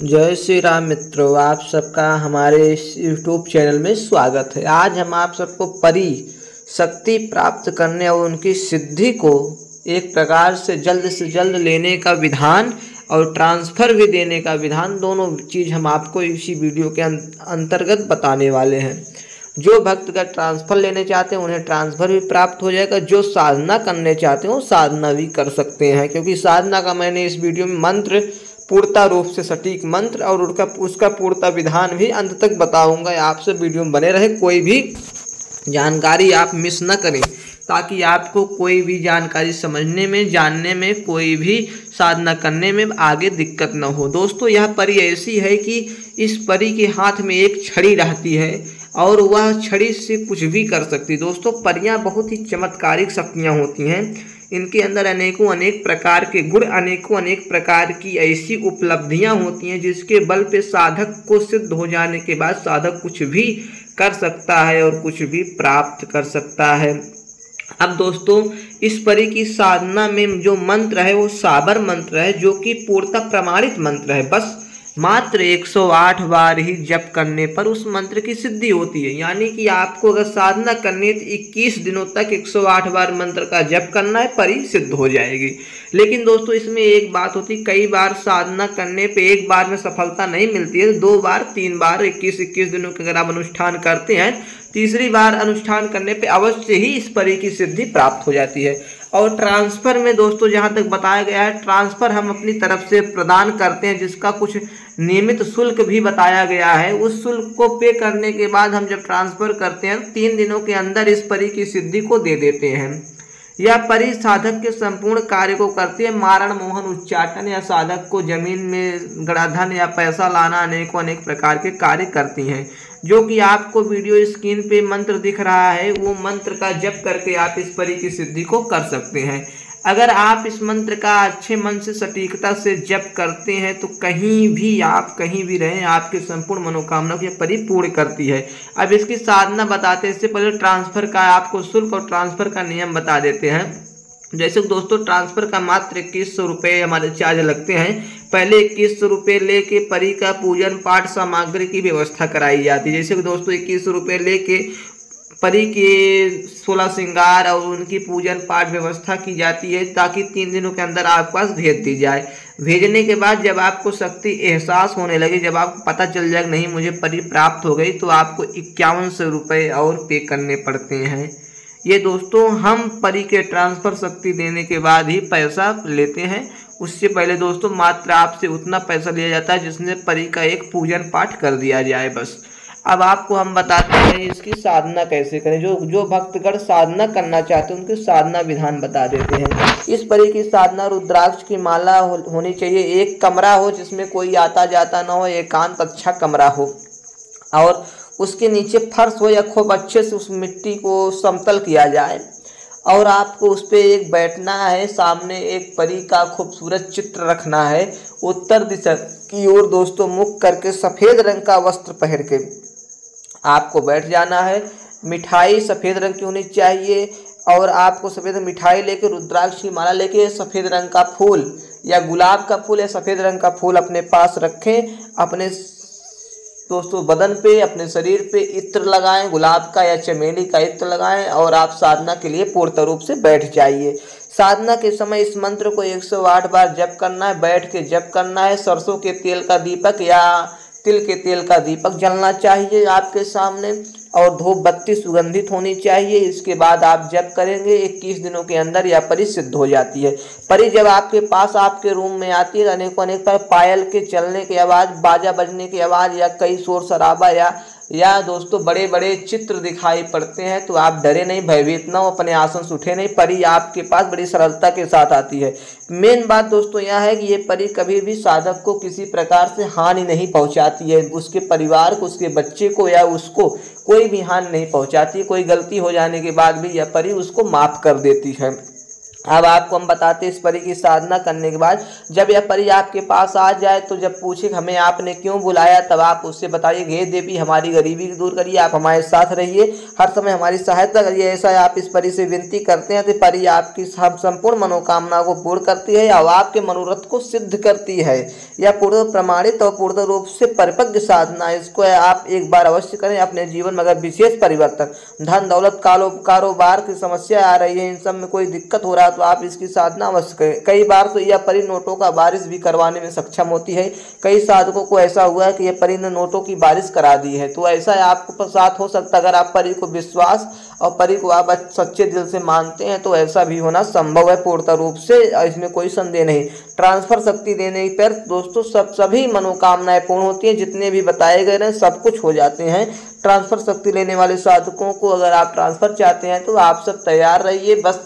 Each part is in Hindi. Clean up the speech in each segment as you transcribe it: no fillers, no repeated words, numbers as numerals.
जय श्री राम मित्रों, आप सबका हमारे इस YouTube चैनल में स्वागत है। आज हम आप सबको परी शक्ति प्राप्त करने और उनकी सिद्धि को एक प्रकार से जल्द लेने का विधान और ट्रांसफ़र भी देने का विधान, दोनों चीज़ हम आपको इसी वीडियो के अंतर्गत बताने वाले हैं। जो भक्तगण ट्रांसफ़र लेने चाहते हैं उन्हें ट्रांसफ़र भी प्राप्त हो जाएगा, जो साधना करने चाहते हैं वो साधना भी कर सकते हैं। क्योंकि साधना का मैंने इस वीडियो में मंत्र पूर्णता रूप से सटीक मंत्र और उसका पूर्णता विधान भी अंत तक बताऊंगा। आपसे वीडियो में बने रहे, कोई भी जानकारी आप मिस न करें ताकि आपको कोई भी जानकारी समझने में, जानने में, कोई भी साधना करने में आगे दिक्कत न हो। दोस्तों, यह परी ऐसी है कि इस परी के हाथ में एक छड़ी रहती है और वह छड़ी से कुछ भी कर सकती है। दोस्तों, परियां बहुत ही चमत्कारिक शक्तियां होती हैं। इनके अंदर अनेकों अनेक प्रकार के गुण, अनेकों अनेक प्रकार की ऐसी उपलब्धियां होती हैं जिसके बल पे साधक को सिद्ध हो जाने के बाद साधक कुछ भी कर सकता है और कुछ भी प्राप्त कर सकता है। अब दोस्तों, इस परी की साधना में जो मंत्र है वो साबर मंत्र है, जो कि पूर्णतः प्रमाणित मंत्र है। बस मात्र 108 बार ही जप करने पर उस मंत्र की सिद्धि होती है। यानी कि आपको अगर साधना करनी है तो 21 दिनों तक 108 बार मंत्र का जप करना है, परी सिद्ध हो जाएगी। लेकिन दोस्तों, इसमें एक बात होती है, कई बार साधना करने पे एक बार में सफलता नहीं मिलती है। 2 बार 3 बार 21 दिनों के अगर आप अनुष्ठान करते हैं, तीसरी बार अनुष्ठान करने पे अवश्य ही इस परी की सिद्धि प्राप्त हो जाती है। और ट्रांसफ़र में दोस्तों, जहाँ तक बताया गया है, ट्रांसफ़र हम अपनी तरफ से प्रदान करते हैं, जिसका कुछ नियमित शुल्क भी बताया गया है। उस शुल्क को पे करने के बाद हम जब ट्रांसफ़र करते हैं 3 दिनों के अंदर इस परी की सिद्धि को दे देते हैं। यह परी साधक के संपूर्ण कार्य को करती है। मारण, मोहन, उच्चाटन या साधक को जमीन में गड़ाधन या पैसा लाना, अनेकों अनेक प्रकार के कार्य करती हैं। जो कि आपको वीडियो स्क्रीन पे मंत्र दिख रहा है, वो मंत्र का जप करके आप इस परी की सिद्धि को कर सकते हैं। अगर आप इस मंत्र का अच्छे मन से सटीकता से जप करते हैं तो कहीं भी आप कहीं भी रहें, आपके संपूर्ण मनोकामना को यह परी पूर्ण करती है। अब इसकी साधना बताते हैं, इससे पहले ट्रांसफ़र का आपको शुल्क और ट्रांसफ़र का नियम बता देते हैं। जैसे दोस्तों, ट्रांसफ़र का मात्र 2100 रुपये हमारे चार्ज लगते हैं। पहले 2100 रुपये लेके परी का पूजन पाठ सामग्री की व्यवस्था कराई जाती है। जैसे कि दोस्तों, 2100 रुपये लेके परी के 16 श्रृंगार और उनकी पूजन पाठ व्यवस्था की जाती है, ताकि 3 दिनों के अंदर आपके पास भेज दी जाए। भेजने के बाद जब आपको शक्ति एहसास होने लगे, जब आपको पता चल जाए नहीं मुझे परी प्राप्त हो गई, तो आपको 5100 रुपये और पे करने पड़ते हैं। ये दोस्तों, हम परी के ट्रांसफ़र शक्ति देने के बाद ही पैसा लेते हैं। उससे पहले दोस्तों, मात्र आपसे उतना पैसा लिया जाता है जिसने परी का एक पूजन पाठ कर दिया जाए, बस। अब आपको हम बताते हैं इसकी साधना कैसे करें। जो भक्तगण साधना करना चाहते हैं उनके साधना विधान बता देते हैं। इस परी की साधना रुद्राक्ष की माला होनी चाहिए। एक कमरा हो जिसमें कोई आता जाता ना हो, एकांत अच्छा कमरा हो, और उसके नीचे फर्श हो या खूब अच्छे से उस मिट्टी को समतल किया जाए, और आपको उस पर एक बैठना है। सामने एक परी का खूबसूरत चित्र रखना है। उत्तर दिशा की ओर दोस्तों मुख करके सफ़ेद रंग का वस्त्र पहन के आपको बैठ जाना है। मिठाई सफ़ेद रंग की होनी चाहिए, और आपको सफ़ेद मिठाई लेके, रुद्राक्ष की माला लेके, सफ़ेद रंग का फूल या गुलाब का फूल या सफ़ेद रंग का फूल अपने पास रखें। अपने दोस्तों बदन पे, अपने शरीर पे इत्र लगाएं, गुलाब का या चमेली का इत्र लगाएं, और आप साधना के लिए पूर्ण रूप से बैठ जाइए। साधना के समय इस मंत्र को 108 बार जप करना है, बैठ के जप करना है। सरसों के तेल का दीपक या तिल के तेल का दीपक जलना चाहिए आपके सामने, और धूप बत्ती सुगंधित होनी चाहिए। इसके बाद आप जप करेंगे, 21 दिनों के अंदर यह परी सिद्ध हो जाती है। परी जब आपके पास आपके रूम में आती है, अनेकों अनेक पायल के चलने की आवाज़, बाजा बजने की आवाज़, या कई शोर शराबा या दोस्तों बड़े बड़े चित्र दिखाई पड़ते हैं, तो आप डरे नहीं, भयभीत ना हो, अपने आसन से उठे नहीं। परी आपके पास बड़ी सरलता के साथ आती है। मेन बात दोस्तों यह है कि ये परी कभी भी साधक को किसी प्रकार से हानि नहीं पहुंचाती है। उसके परिवार को, उसके बच्चे को या उसको कोई भी हानि नहीं पहुंचाती। कोई गलती हो जाने के बाद भी यह परी उसको माफ़ कर देती है। अब आपको हम बताते हैं इस परी की साधना करने के बाद जब यह परी आपके पास आ जाए तो जब पूछे हमें आपने क्यों बुलाया, तब आप उससे बताइए, हे देवी हमारी गरीबी दूर करिए, आप हमारे साथ रहिए, हर समय हमारी सहायता करिए। ऐसा आप इस परी से विनती करते हैं तो परी आपकी संपूर्ण मनोकामना को पूर्ण करती है और आपके मनोरथ को सिद्ध करती है। यह पूर्ण प्रमाणित और पूर्ण रूप से परिपक्व साधना है। इसको आप एक बार अवश्य करें। अपने जीवन में अगर विशेष परिवर्तन, धन दौलत, कारोबार की समस्या आ रही है, इन सब में कोई दिक्कत हो रहा है तो आप इसकी साधना अवश्य करें। कई बार तो यह परी नोटों का बारिश भी करवाने में सक्षम होती है। कई साधकों को ऐसा हुआ है कि यह परी ने नोटों की बारिश करा दी है। तो ऐसा आपके साथ हो सकता है। अगर आप परी को विश्वास और परी को आप सच्चे दिल से मानते हैं तो ऐसा भी होना संभव है पूर्णतः रूप से, इसमें कोई संदेह नहीं। ट्रांसफर शक्ति देने पर दोस्तों सभी मनोकामनाएं पूर्ण होती हैं। जितने भी बताए गए हैं सब कुछ हो जाते हैं। ट्रांसफर शक्ति लेने वाले साधकों को अगर आप ट्रांसफर चाहते हैं तो आप सब तैयार रहिए, बस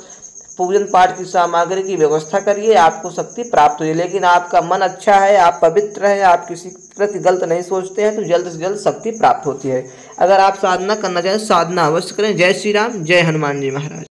पूजन पाठ की सामग्री की व्यवस्था करिए, आपको शक्ति प्राप्त हुई। लेकिन आपका मन अच्छा है, आप पवित्र हैं, आप किसी प्रति गलत नहीं सोचते हैं तो जल्द से जल्द शक्ति प्राप्त होती है। अगर आप साधना करना चाहें साधना अवश्य करें। जय श्री राम, जय हनुमान जी महाराज।